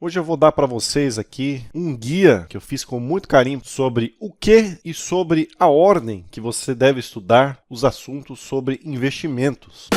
Hoje eu vou dar para vocês aqui um guia que eu fiz com muito carinho sobre o que e sobre a ordem que você deve estudar os assuntos sobre investimentos.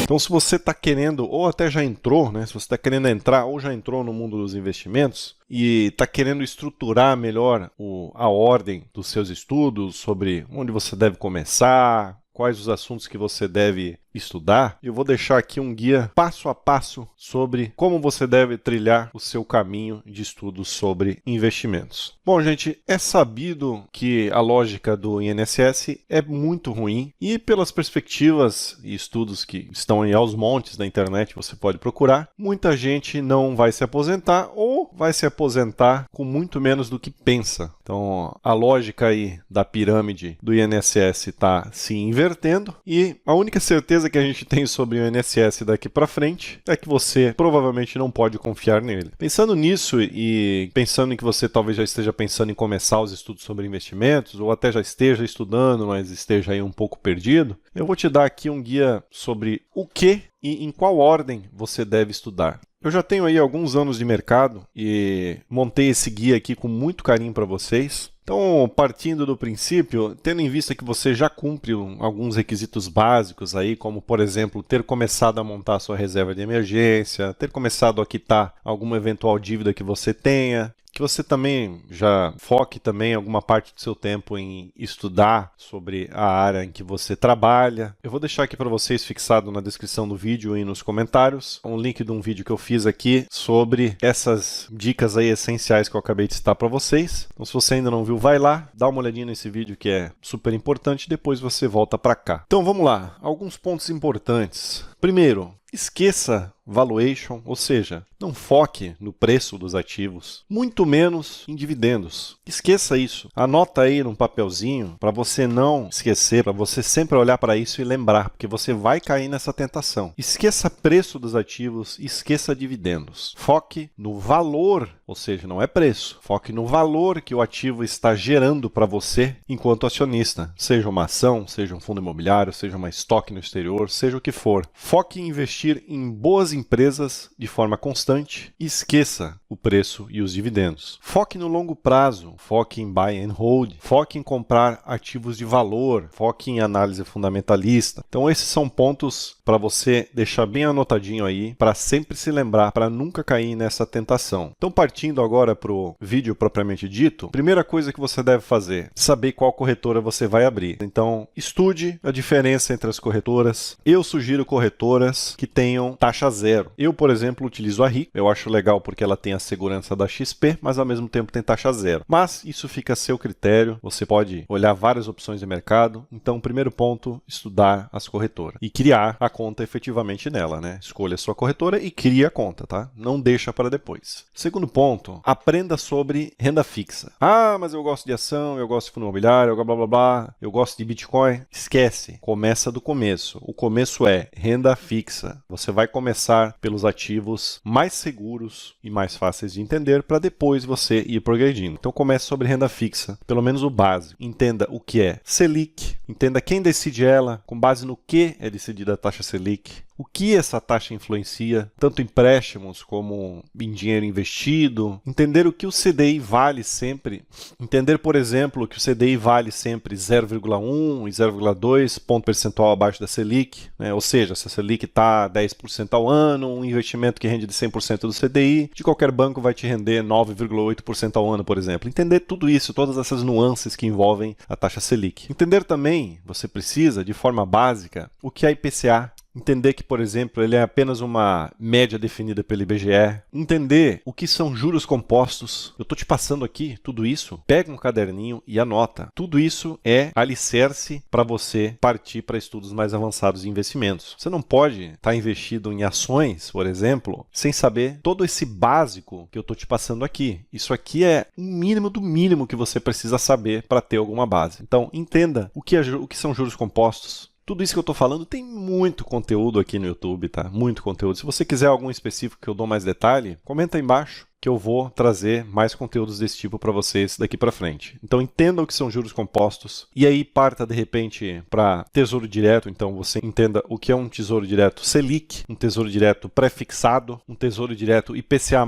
Então, se você está querendo, ou até já entrou, né? Se você está querendo entrar ou já entrou no mundo dos investimentos e está querendo estruturar melhor a ordem dos seus estudos, sobre onde você deve começar, quais os assuntos que você deve estudar, eu vou deixar aqui um guia passo a passo sobre como você deve trilhar o seu caminho de estudos sobre investimentos. Bom, gente, é sabido que a lógica do INSS é muito ruim e pelas perspectivas e estudos que estão aí aos montes na internet, você pode procurar, muita gente não vai se aposentar ou vai se aposentar com muito menos do que pensa. Então, a lógica aí da pirâmide do INSS está se invertendo e a única certeza que a gente tem sobre o INSS daqui para frente é que você provavelmente não pode confiar nele. Pensando nisso e pensando em que você talvez já esteja pensando em começar os estudos sobre investimentos ou até já esteja estudando, mas esteja aí um pouco perdido, eu vou te dar aqui um guia sobre o que e em qual ordem você deve estudar. Eu já tenho aí alguns anos de mercado e montei esse guia aqui com muito carinho para vocês. Então, partindo do princípio, tendo em vista que você já cumpre alguns requisitos básicos aí, como, por exemplo, ter começado a montar a sua reserva de emergência, ter começado a quitar alguma eventual dívida que você tenha, que você também já foque também alguma parte do seu tempo em estudar sobre a área em que você trabalha. Eu vou deixar aqui para vocês fixado na descrição do vídeo e nos comentários um link de um vídeo que eu fiz aqui sobre essas dicas aí essenciais que eu acabei de citar para vocês. Então, se você ainda não viu, vai lá, dá uma olhadinha nesse vídeo que é super importante, depois você volta para cá. Então vamos lá, alguns pontos importantes. Primeiro, esqueça valuation, ou seja, não foque no preço dos ativos, muito menos em dividendos. Esqueça isso. Anota aí num papelzinho para você não esquecer, para você sempre olhar para isso e lembrar, porque você vai cair nessa tentação. Esqueça preço dos ativos, esqueça dividendos. Foque no valor, ou seja, não é preço. Foque no valor que o ativo está gerando para você enquanto acionista, seja uma ação, seja um fundo imobiliário, seja uma estoque no exterior, seja o que for. Foque em investir em boas empresas de forma constante e esqueça o preço e os dividendos. Foque no longo prazo, foque em buy and hold, foque em comprar ativos de valor, foque em análise fundamentalista. Então esses são pontos para você deixar bem anotadinho aí, para sempre se lembrar, para nunca cair nessa tentação. Então partindo agora para o vídeo propriamente dito, primeira coisa que você deve fazer, saber qual corretora você vai abrir. Então estude a diferença entre as corretoras. Eu sugiro corretoras que tenham taxa zero. Eu, por exemplo, utilizo a RI. Eu acho legal porque ela tem a segurança da XP, mas ao mesmo tempo tem taxa zero. Mas isso fica a seu critério. Você pode olhar várias opções de mercado. Então, primeiro ponto, estudar as corretoras e criar a conta efetivamente nela, né? Escolha a sua corretora e crie a conta, tá? Não deixa para depois. Segundo ponto, aprenda sobre renda fixa. Ah, mas eu gosto de ação, eu gosto de fundo imobiliário, blá blá blá, eu gosto de Bitcoin. Esquece. Começa do começo. O começo é renda fixa. Você vai começar pelos ativos mais seguros e mais fáceis de entender para depois você ir progredindo. Então comece sobre renda fixa, pelo menos o básico. Entenda o que é Selic, entenda quem decide ela, com base no que é decidida a taxa Selic, o que essa taxa influencia, tanto empréstimos como em dinheiro investido, entender o que o CDI vale sempre, entender, por exemplo, que o CDI vale sempre 0,1 e 0,2 ponto percentual abaixo da Selic, né? Ou seja, se a Selic está 10% ao ano, um investimento que rende de 100% do CDI, de qualquer banco vai te render 9,8% ao ano, por exemplo. Entender tudo isso, todas essas nuances que envolvem a taxa Selic. Entender também, você precisa, de forma básica, o que é IPCA. Entender que, por exemplo, ele é apenas uma média definida pelo IBGE. Entender o que são juros compostos. Eu estou te passando aqui tudo isso. Pega um caderninho e anota. Tudo isso é alicerce para você partir para estudos mais avançados de investimentos. Você não pode estar investido em ações, por exemplo, sem saber todo esse básico que eu estou te passando aqui. Isso aqui é o mínimo do mínimo que você precisa saber para ter alguma base. Então, entenda o que são juros compostos. Tudo isso que eu estou falando tem muito conteúdo aqui no YouTube, tá? Muito conteúdo. Se você quiser algum específico que eu dou mais detalhe, comenta aí embaixo. que eu vou trazer mais conteúdos desse tipo para vocês daqui para frente. Então entenda o que são juros compostos e aí parta de repente para tesouro direto, então você entenda o que é um tesouro direto Selic, um tesouro direto pré-fixado, um tesouro direto IPCA+,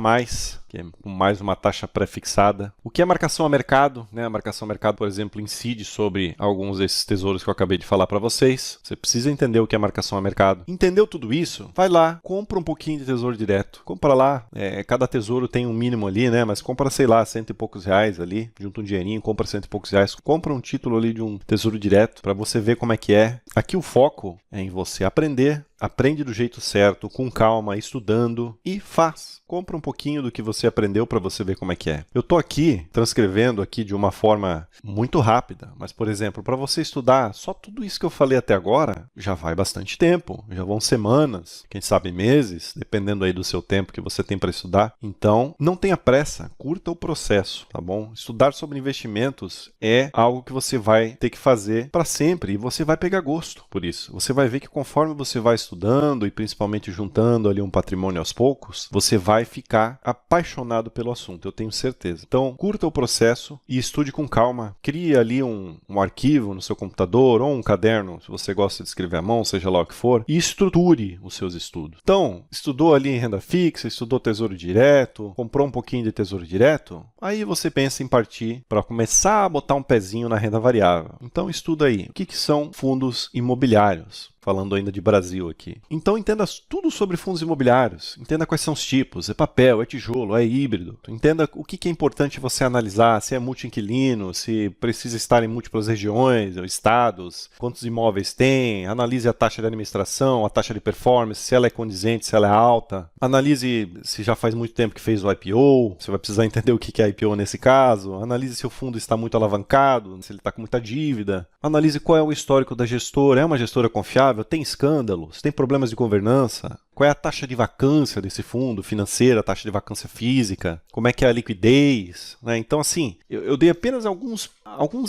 que é com mais uma taxa pré-fixada. O que é marcação a mercado, né? A marcação a mercado, por exemplo, incide sobre alguns desses tesouros que eu acabei de falar para vocês. Você precisa entender o que é marcação a mercado. Entendeu tudo isso? Vai lá, compra um pouquinho de tesouro direto. Compra lá, cada tesouro tem um mínimo ali, né? Mas compra, sei lá, R$100 e poucos ali, junta um dinheirinho, compra R$100 e poucos. Compra um título ali de um tesouro direto para você ver como é que é. Aqui o foco é em você aprender. Aprende do jeito certo, com calma, estudando e faz. Compra um pouquinho do que você aprendeu para você ver como é que é. Eu estou aqui transcrevendo aqui de uma forma muito rápida, mas, por exemplo, para você estudar só tudo isso que eu falei até agora, já vai bastante tempo, já vão semanas, quem sabe meses, dependendo aí do seu tempo que você tem para estudar. Então, não tenha pressa, curta o processo, tá bom? Estudar sobre investimentos é algo que você vai ter que fazer para sempre e você vai pegar gosto por isso. Você vai ver que conforme você vai estudando e principalmente juntando ali um patrimônio aos poucos, você vai ficar apaixonado pelo assunto, eu tenho certeza. Então, curta o processo e estude com calma. Crie ali um arquivo no seu computador ou um caderno, se você gosta de escrever à mão, seja lá o que for, e estruture os seus estudos. Então, estudou ali em renda fixa, estudou tesouro direto, comprou um pouquinho de tesouro direto, aí você pensa em partir para começar a botar um pezinho na renda variável. Então, estuda aí. O que são fundos imobiliários? Falando ainda de Brasil aqui. Então entenda tudo sobre fundos imobiliários, entenda quais são os tipos, é papel, é tijolo, é híbrido. Entenda o que é importante você analisar, se é multi-inquilino, se precisa estar em múltiplas regiões ou estados, quantos imóveis tem, analise a taxa de administração, a taxa de performance, se ela é condizente, se ela é alta. Analise se já faz muito tempo que fez o IPO, você vai precisar entender o que é IPO nesse caso. Analise se o fundo está muito alavancado, se ele está com muita dívida. Analise qual é o histórico da gestora, é uma gestora confiável? Tem escândalos? Tem problemas de governança? Qual é a taxa de vacância desse fundo financeiro, a taxa de vacância física? Como é que é a liquidez? Né? Então, assim, eu dei apenas alguns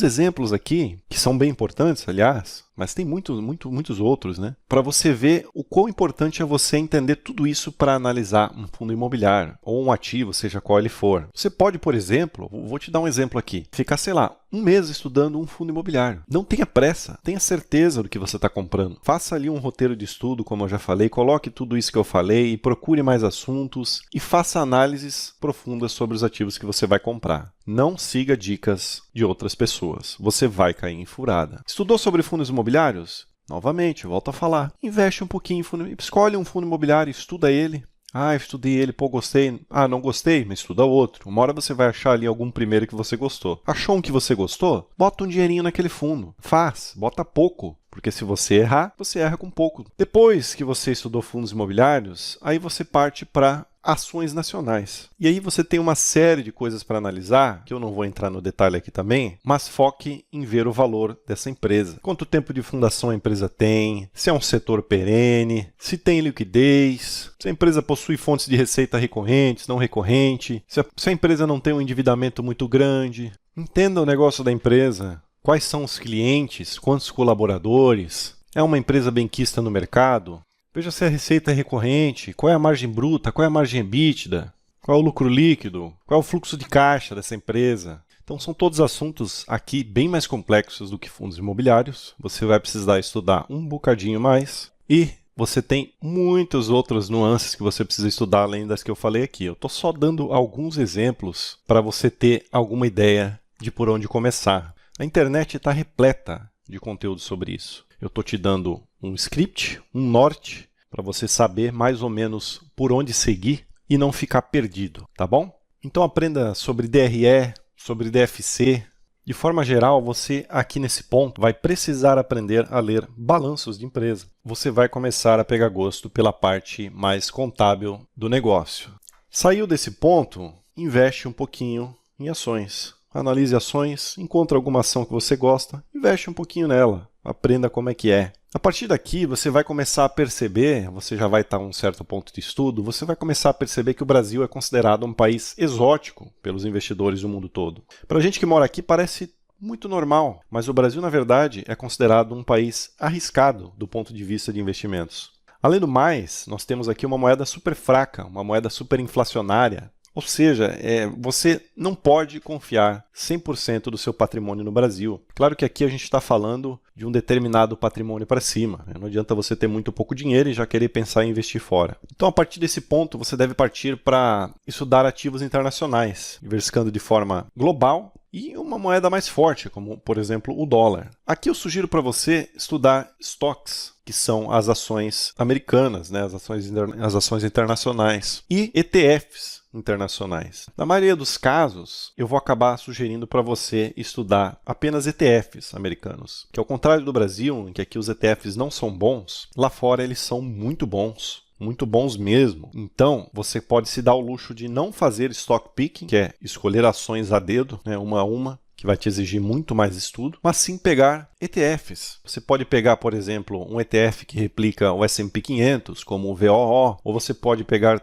exemplos aqui, que são bem importantes, aliás, mas tem muitos outros, né? Para você ver o quão importante é você entender tudo isso para analisar um fundo imobiliário ou um ativo, seja qual ele for. Você pode, por exemplo, vou te dar um exemplo aqui, ficar, sei lá, um mês estudando um fundo imobiliário. Não tenha pressa, tenha certeza do que você está comprando. Faça ali um roteiro de estudo, como eu já falei, coloque tudo isso que eu falei, procure mais assuntos e faça análises profundas sobre os ativos que você vai comprar. Não siga dicas de outras pessoas. Você vai cair em furada. Estudou sobre fundos imobiliários? Novamente, volto a falar. Investe um pouquinho em fundo, escolhe um fundo imobiliário, estuda ele. Ah, eu estudei ele, pô, gostei. Ah, não gostei, mas estuda outro. Uma hora você vai achar ali algum primeiro que você gostou. Achou um que você gostou? Bota um dinheirinho naquele fundo. Faz, bota pouco. Porque se você errar, você erra com pouco. Depois que você estudou fundos imobiliários, aí você parte para ações nacionais. E aí você tem uma série de coisas para analisar, que eu não vou entrar no detalhe aqui também, mas foque em ver o valor dessa empresa. Quanto tempo de fundação a empresa tem, se é um setor perene, se tem liquidez, se a empresa possui fontes de receita recorrentes, não recorrente, se a empresa não tem um endividamento muito grande. Entenda o negócio da empresa. Quais são os clientes? Quantos colaboradores? É uma empresa benquista no mercado? Veja se a receita é recorrente, qual é a margem bruta, qual é a margem EBITDA, qual é o lucro líquido, qual é o fluxo de caixa dessa empresa. Então são todos assuntos aqui bem mais complexos do que fundos imobiliários. Você vai precisar estudar um bocadinho mais e você tem muitas outras nuances que você precisa estudar além das que eu falei aqui. Eu estou só dando alguns exemplos para você ter alguma ideia de por onde começar. A internet está repleta de conteúdo sobre isso. Eu estou te dando um script, um norte, para você saber mais ou menos por onde seguir e não ficar perdido, tá bom? Então aprenda sobre DRE, sobre DFC. De forma geral, você aqui nesse ponto vai precisar aprender a ler balanços de empresa. Você vai começar a pegar gosto pela parte mais contábil do negócio. Saiu desse ponto, investe um pouquinho em ações. Analise ações, encontra alguma ação que você gosta, investe um pouquinho nela, aprenda como é que é. A partir daqui, você vai começar a perceber, você já vai estar a um certo ponto de estudo, você vai começar a perceber que o Brasil é considerado um país exótico pelos investidores do mundo todo. Para a gente que mora aqui, parece muito normal, mas o Brasil, na verdade, é considerado um país arriscado do ponto de vista de investimentos. Além do mais, nós temos aqui uma moeda super fraca, uma moeda super inflacionária. Ou seja, você não pode confiar 100% do seu patrimônio no Brasil. Claro que aqui a gente está falando de um determinado patrimônio para cima. Não adianta você ter muito pouco dinheiro e já querer pensar em investir fora. Então, a partir desse ponto, você deve partir para estudar ativos internacionais, diversificando de forma global e uma moeda mais forte, como, por exemplo, o dólar. Aqui eu sugiro para você estudar stocks, que são as ações americanas, né, as ações internacionais, e ETFs internacionais. Na maioria dos casos, eu vou acabar sugerindo para você estudar apenas ETFs americanos, que ao contrário do Brasil, em que aqui os ETFs não são bons, lá fora eles são muito bons. Muito bons mesmo. Então, você pode se dar o luxo de não fazer stock picking, que é escolher ações a dedo, né, uma a uma, que vai te exigir muito mais estudo, mas sim pegar ETFs. Você pode pegar, por exemplo, um ETF que replica o S&P 500, como o VOO, ou você pode pegar,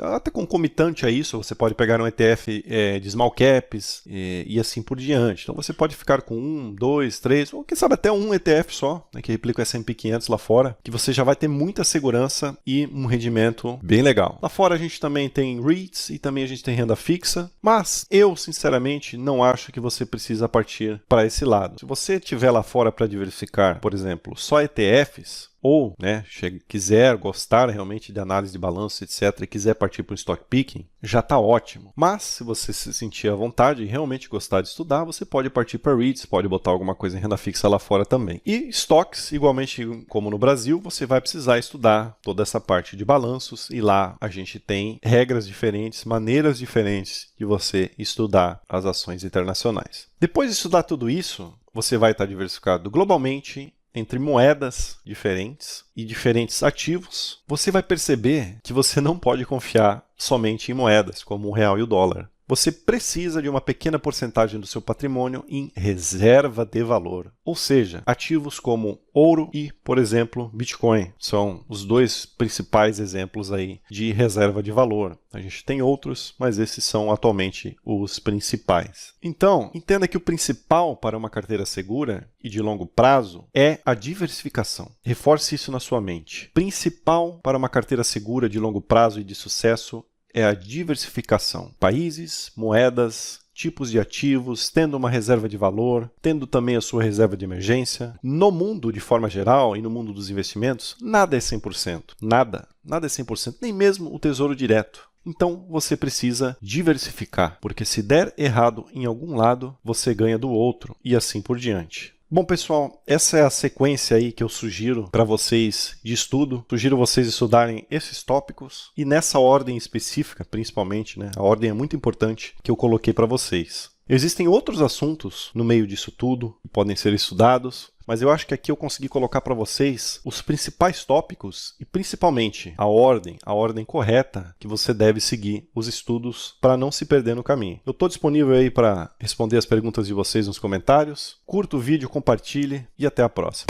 até concomitante a isso, você pode pegar um ETF de small caps e assim por diante. Então você pode ficar com 1, 2, 3, ou quem sabe até um ETF só, né, que replica o S&P 500 lá fora, que você já vai ter muita segurança e um rendimento bem legal. Lá fora a gente também tem REITs e também a gente tem renda fixa, mas eu, sinceramente, não acho que você precisa partir para esse lado. Se você tiver lá fora para diversificar, por exemplo, só ETFs, ou quiser gostar realmente de análise de balanço, etc., e quiser partir para o stock picking, já está ótimo. Mas, se você se sentir à vontade e realmente gostar de estudar, você pode partir para REITs, pode botar alguma coisa em renda fixa lá fora também. E stocks, igualmente como no Brasil, você vai precisar estudar toda essa parte de balanços, e lá a gente tem regras diferentes, maneiras diferentes de você estudar as ações internacionais. Depois de estudar tudo isso, você vai estar diversificado globalmente, entre moedas diferentes e diferentes ativos. Você vai perceber que você não pode confiar somente em moedas, como o real e o dólar. Você precisa de uma pequena porcentagem do seu patrimônio em reserva de valor, ou seja, ativos como ouro e, por exemplo, Bitcoin. São os dois principais exemplos aí de reserva de valor. A gente tem outros, mas esses são atualmente os principais. Então, entenda que o principal para uma carteira segura e de longo prazo é a diversificação. Reforce isso na sua mente. Principal para uma carteira segura de longo prazo e de sucesso é a diversificação. Países, moedas, tipos de ativos, tendo uma reserva de valor, tendo também a sua reserva de emergência. No mundo, de forma geral, e no mundo dos investimentos, nada é 100%. Nada é 100%, nem mesmo o tesouro direto. Então, você precisa diversificar, porque se der errado em algum lado, você ganha do outro, e assim por diante. Bom, pessoal, essa é a sequência aí que eu sugiro para vocês de estudo. Sugiro vocês estudarem esses tópicos e nessa ordem específica, principalmente, né? A ordem é muito importante que eu coloquei para vocês. Existem outros assuntos no meio disso tudo que podem ser estudados, mas eu acho que aqui eu consegui colocar para vocês os principais tópicos e principalmente a ordem correta que você deve seguir os estudos para não se perder no caminho. Eu estou disponível aí para responder as perguntas de vocês nos comentários. Curta o vídeo, compartilhe e até a próxima.